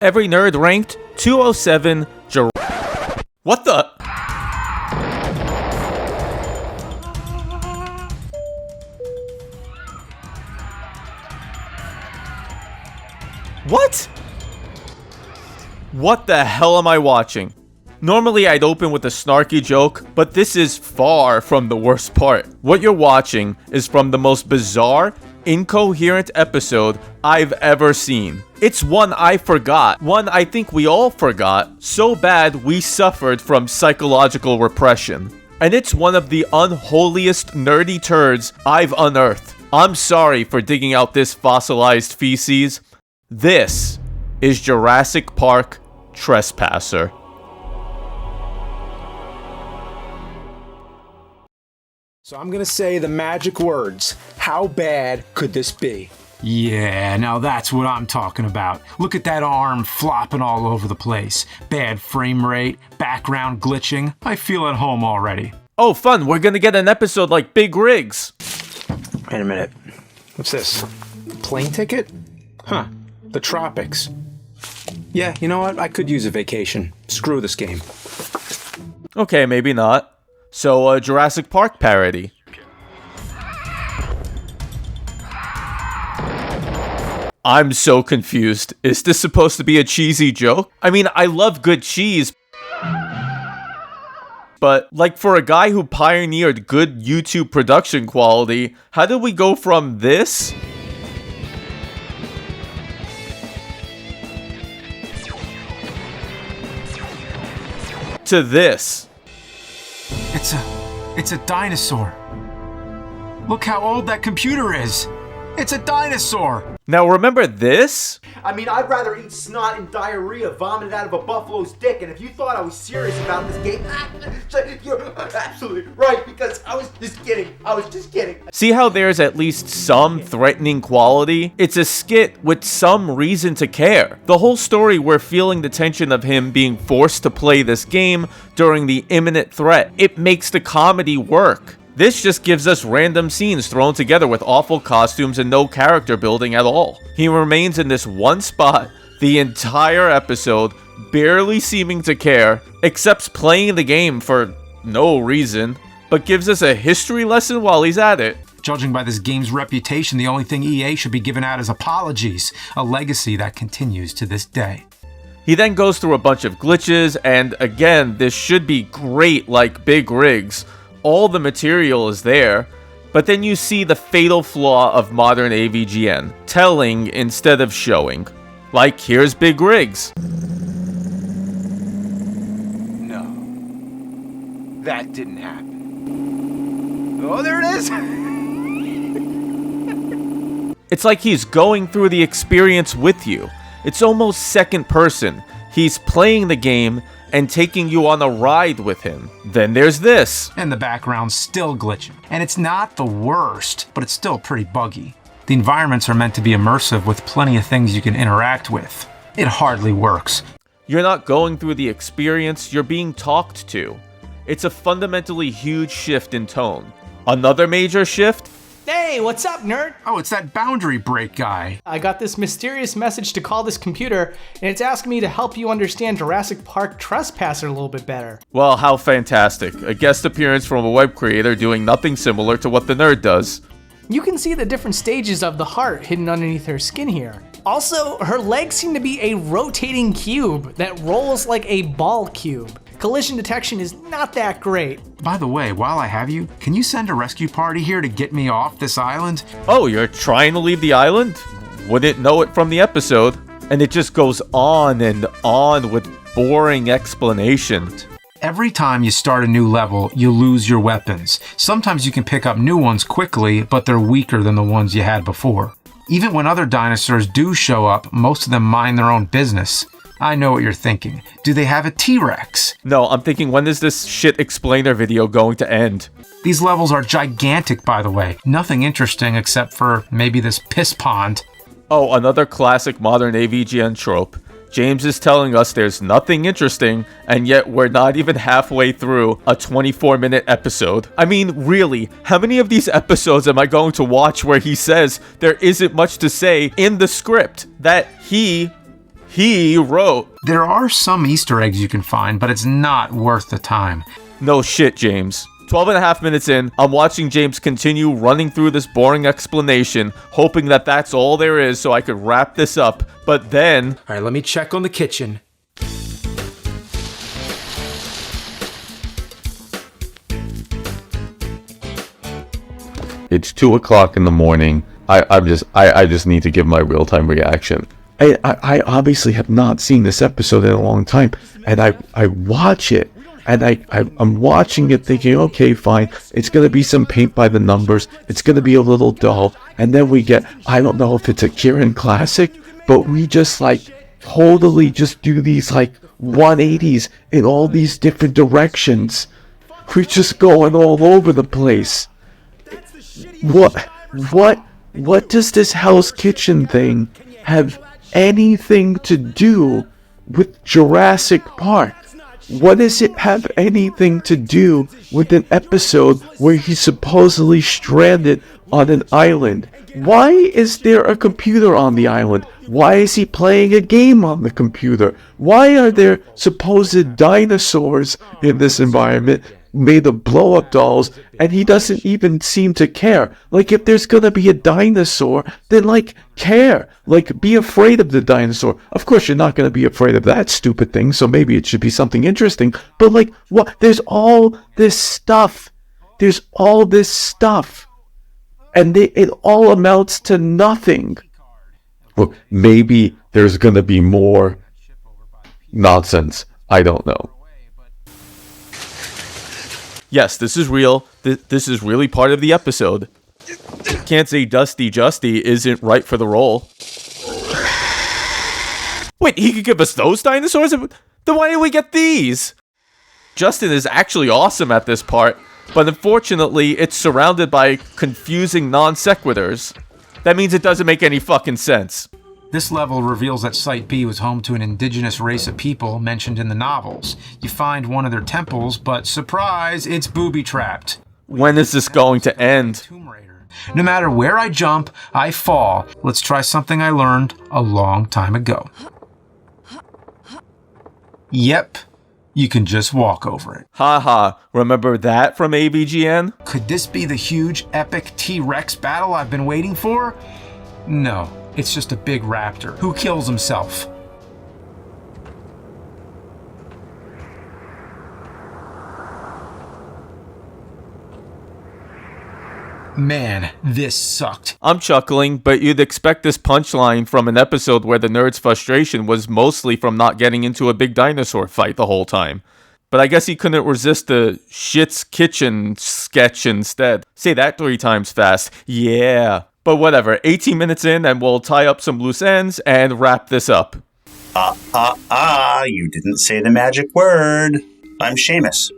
Every nerd ranked 207. What the? What? What the hell am I watching? Normally I'd open with a snarky joke, but this is far from the worst part. What you're watching is from the most bizarre, incoherent episode I've ever seen. It's one I forgot, one I think we all forgot, so bad we suffered from psychological repression. And it's one of the unholiest nerdy turds I've unearthed. I'm sorry for digging out this fossilized feces. This is Jurassic Park Trespasser. So I'm gonna say the magic words. How bad could this be? Yeah, now that's what I'm talking about. Look at that arm flopping all over the place. Bad frame rate, background glitching. I feel at home already. Oh, fun. We're gonna get an episode like Big Rigs. Wait a minute. What's this? Plane ticket? Huh. The tropics. Yeah, you know what? I could use a vacation. Screw this game. Okay, maybe not. So, Jurassic Park parody. I'm so confused. Is this supposed to be a cheesy joke? I mean, I love good cheese. But, like, for a guy who pioneered good YouTube production quality, how did we go from this to this? It's a dinosaur. Look how old that computer is. It's a dinosaur. Now remember this? I mean, I'd rather eat snot and diarrhea vomited out of a buffalo's dick, and if you thought I was serious about this game, you're absolutely right, because I was just kidding. See how there's at least some threatening quality? It's a skit with some reason to care. The whole story, we're feeling the tension of him being forced to play this game during the imminent threat. It makes the comedy work. This just gives us random scenes thrown together with awful costumes and no character building at all. He remains in this one spot the entire episode, barely seeming to care, accepts playing the game for no reason, but gives us a history lesson while he's at it. Judging by this game's reputation, the only thing EA should be giving out is apologies, a legacy that continues to this day. He then goes through a bunch of glitches, and again, this should be great like Big Rigs. All the material is there, but then you see the fatal flaw of modern AVGN, telling instead of showing. Like, here's Big Rigs. No. That didn't happen. Oh, there it is! It's like he's going through the experience with you. It's almost second person. He's playing the game and taking you on a ride with him. Then there's this. And the background's still glitching. And it's not the worst, but it's still pretty buggy. The environments are meant to be immersive with plenty of things you can interact with. It hardly works. You're not going through the experience, you're being talked to. It's a fundamentally huge shift in tone. Another major shift? Hey, what's up, nerd? Oh, it's that boundary break guy. I got this mysterious message to call this computer, and it's asking me to help you understand Jurassic Park Trespasser a little bit better. Well, how fantastic. A guest appearance from a web creator doing nothing similar to what the nerd does. You can see the different stages of the heart hidden underneath her skin here. Also, her legs seem to be a rotating cube that rolls like a ball cube. Collision detection is not that great. By the way, while I have you, can you send a rescue party here to get me off this island? Oh, you're trying to leave the island? Wouldn't know it from the episode. And it just goes on and on with boring explanations. Every time you start a new level, you lose your weapons. Sometimes you can pick up new ones quickly, but they're weaker than the ones you had before. Even when other dinosaurs do show up, most of them mind their own business. I know what you're thinking. Do they have a T-Rex? No, I'm thinking, when is this shit explainer video going to end? These levels are gigantic, by the way. Nothing interesting except for maybe this piss pond. Oh, another classic modern AVGN trope. James is telling us there's nothing interesting, and yet we're not even halfway through a 24-minute episode. I mean, really, how many of these episodes am I going to watch where he says there isn't much to say in the script? That he he wrote. There are some Easter eggs you can find, but it's not worth the time. No shit, James. 12 and a half minutes in, I'm watching James continue running through this boring explanation, hoping that that's all there is so I could wrap this up. But then... All right, let me check on the kitchen. It's 2 o'clock in the morning. I just need to give my real-time reaction. I obviously have not seen this episode in a long time, and I watch it, and I'm watching it thinking, okay, fine, it's gonna be some paint by the numbers, it's gonna be a little dull, and then we get, I don't know if it's a Kieran classic, but we just like totally just do these like 180s in all these different directions. We're just going all over the place. What does this Hell's Kitchen thing have anything to do with Jurassic Park? What does it have anything to do with an episode where he's supposedly stranded on an island? Why is there a computer on the island? Why is he playing a game on the computer? Why are there supposed dinosaurs in this environment made of blow-up dolls, and he doesn't even seem to care? Like, if there's gonna be a dinosaur, then, like, care. Like, be afraid of the dinosaur. Of course, you're not gonna be afraid of that stupid thing, so maybe it should be something interesting. But, like, what? There's all this stuff. There's all this stuff. And it all amounts to nothing. Well, maybe there's gonna be more nonsense. I don't know. Yes, this is real. This is really part of the episode. Can't say Dusty Justy isn't right for the role. Wait, he could give us those dinosaurs? Then why did we get these? Justin is actually awesome at this part, but unfortunately, it's surrounded by confusing non sequiturs. That means it doesn't make any fucking sense. This level reveals that Site B was home to an indigenous race of people mentioned in the novels. You find one of their temples, but surprise, it's booby-trapped. When is this going to end? No matter where I jump, I fall. Let's try something I learned a long time ago. Yep, you can just walk over it. Haha, remember that from AVGN? Could this be the huge, epic T-Rex battle I've been waiting for? No. It's just a big raptor who kills himself. Man, this sucked. I'm chuckling, but you'd expect this punchline from an episode where the nerd's frustration was mostly from not getting into a big dinosaur fight the whole time. But I guess he couldn't resist the Shit's Kitchen sketch instead. Say that 3 times fast. Yeah. But whatever, 18 minutes in and we'll tie up some loose ends and wrap this up. You didn't say the magic word. I'm Seamus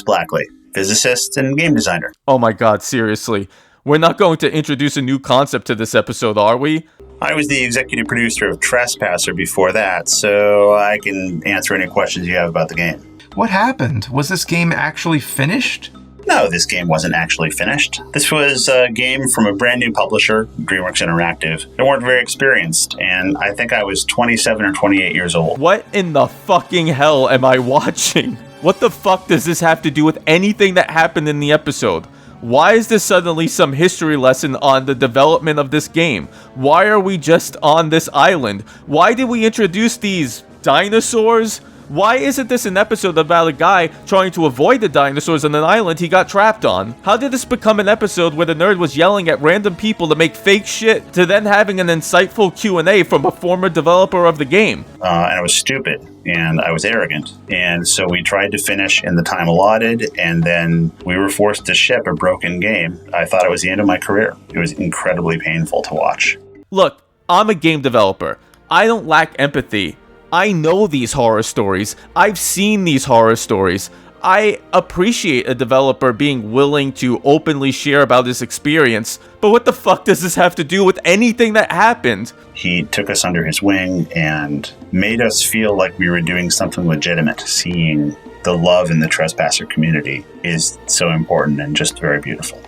Blackley, physicist and game designer. Oh my god, seriously. We're not going to introduce a new concept to this episode, are we? I was the executive producer of Trespasser before that, so I can answer any questions you have about the game. What happened? Was this game actually finished? No, this game wasn't actually finished. This was a game from a brand new publisher, DreamWorks Interactive. They weren't very experienced, and I think I was 27 or 28 years old. What in the fucking hell am I watching? What the fuck does this have to do with anything that happened in the episode? Why is this suddenly some history lesson on the development of this game? Why are we just on this island? Why did we introduce these dinosaurs? Why isn't this an episode about a guy trying to avoid the dinosaurs on an island he got trapped on? How did this become an episode where the nerd was yelling at random people to make fake shit to then having an insightful Q&A from a former developer of the game? And I was stupid, and I was arrogant, and so we tried to finish in the time allotted, and then we were forced to ship a broken game. I thought it was the end of my career. It was incredibly painful to watch. Look, I'm a game developer. I don't lack empathy. I know these horror stories. I've seen these horror stories. I appreciate a developer being willing to openly share about his experience, but what the fuck does this have to do with anything that happened? He took us under his wing and made us feel like we were doing something legitimate. Seeing the love in the trespasser community is so important and just very beautiful.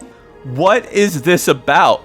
What is this about?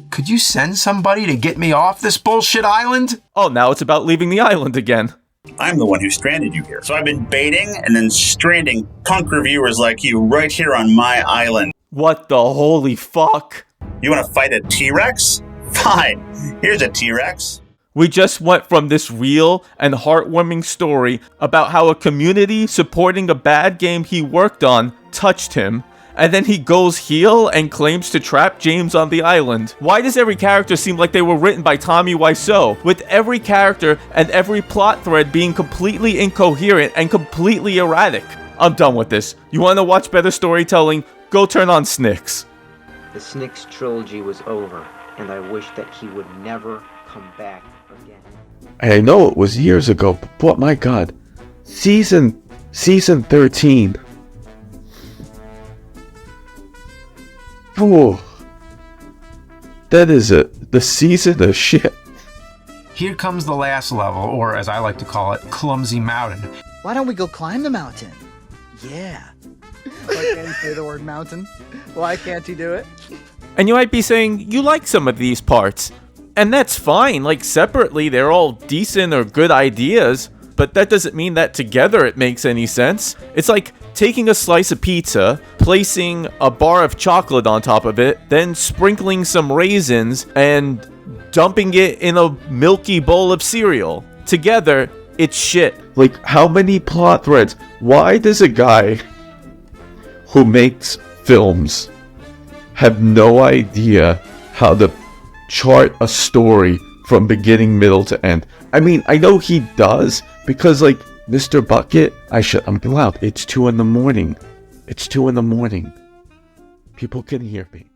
Could you send somebody to get me off this bullshit island? Oh, now it's about leaving the island again. I'm the one who stranded you here. So I've been baiting and then stranding punk reviewers like you right here on my island. What the holy fuck? You want to fight a T-Rex? Fine. Here's a T-Rex. We just went from this real and heartwarming story about how a community supporting a bad game he worked on touched him, and then he goes heel and claims to trap James on the island. Why does every character seem like they were written by Tommy Wiseau, with every character and every plot thread being completely incoherent and completely erratic? I'm done with this. You want to watch better storytelling? Go turn on Snicks. The Snicks trilogy was over, and I wish that he would never come back again. I know it was years ago, but my god. Season 13. Oh, that is the season of shit. Here comes the last level, or as I like to call it, Clumsy Mountain. Why don't we go climb the mountain? Yeah. Why can't he say the word mountain? Why can't he do it? And you might be saying, you like some of these parts. And that's fine, like separately they're all decent or good ideas, but that doesn't mean that together it makes any sense. It's like taking a slice of pizza, placing a bar of chocolate on top of it, then sprinkling some raisins, and dumping it in a milky bowl of cereal. Together, it's shit. Like, how many plot threads? Why does a guy who makes films have no idea how to chart a story from beginning, middle to end? I mean, I know he does, because like Mr. Bucket, I'm loud. It's 2 in the morning. It's 2 in the morning. People can hear me.